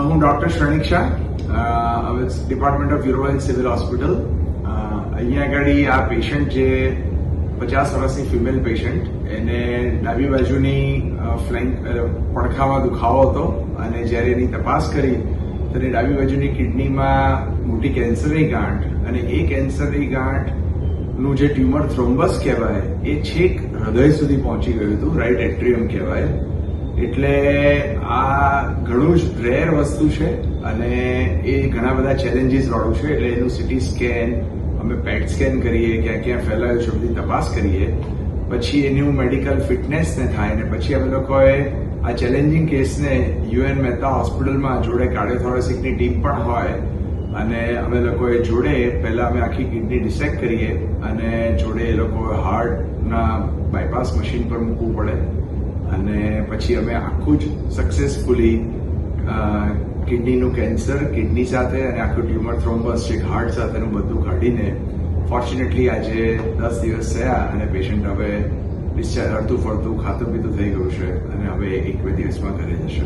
હું ડોક્ટર શ્રેણિક Shah, department of urology civil hospital. અહીંયા આગળ આ પેશન્ટ જે 50 વર્ષની ફિમેલ પેશન્ટ, એને ડાબી બાજુની ફ્લેંક પડખામાં દુખાવો હતો અને જ્યારે એની તપાસ કરી તો એની ડાબી બાજુની કિડનીમાં મોટી કેન્સરની ગાંઠ, અને એ કેન્સરની ગાંઠનું જે ટ્યુમર થ્રોમ્બસ કહેવાય એ છેક હૃદય સુધી પહોંચી ગયું હતું, રાઇટ એટ્રિયમ કહેવાય. એટલે આ ઘણું જ રેર વસ્તુ છે અને એ ઘણા બધા ચેલેન્જીસ વાળું છે. એટલે એનું સીટી સ્કેન, અમે પેટ સ્કેન કરીએ, ક્યાં ક્યાં ફેલાયું છે બધી તપાસ કરીએ, પછી એનું મેડિકલ ફિટનેસને થાય, અને પછી અમે લોકોએ આ ચેલેન્જિંગ કેસને યુએન મહેતા હોસ્પિટલમાં જોડે કાર્ડિયોથોરેસિકની ટીમ પણ હોય, અને અમે લોકોએ જોડે પહેલા અમે આખી કિડની ડિસેક્ટ કરીએ અને જોડે એ લોકો હાર્ટના બાયપાસ મશીન પર મૂકવું પડે, અને પછી અમે આખું જ સક્સેસફુલી કિડનીનું કેન્સર, કિડની સાથે અને આખું ટ્યુમર થ્રોમ્બસ છે હાર્ટ સાથેનું બધું કાઢીને ફોર્ચ્યુનેટલી આજે 10 દિવસ થયા અને પેશન્ટ હવે ડિસ્ચાર્જ હરતું ફરતું ખાતું પીતું થઈ ગયું છે અને હવે 1-2 દિવસમાં ઘરે જશે.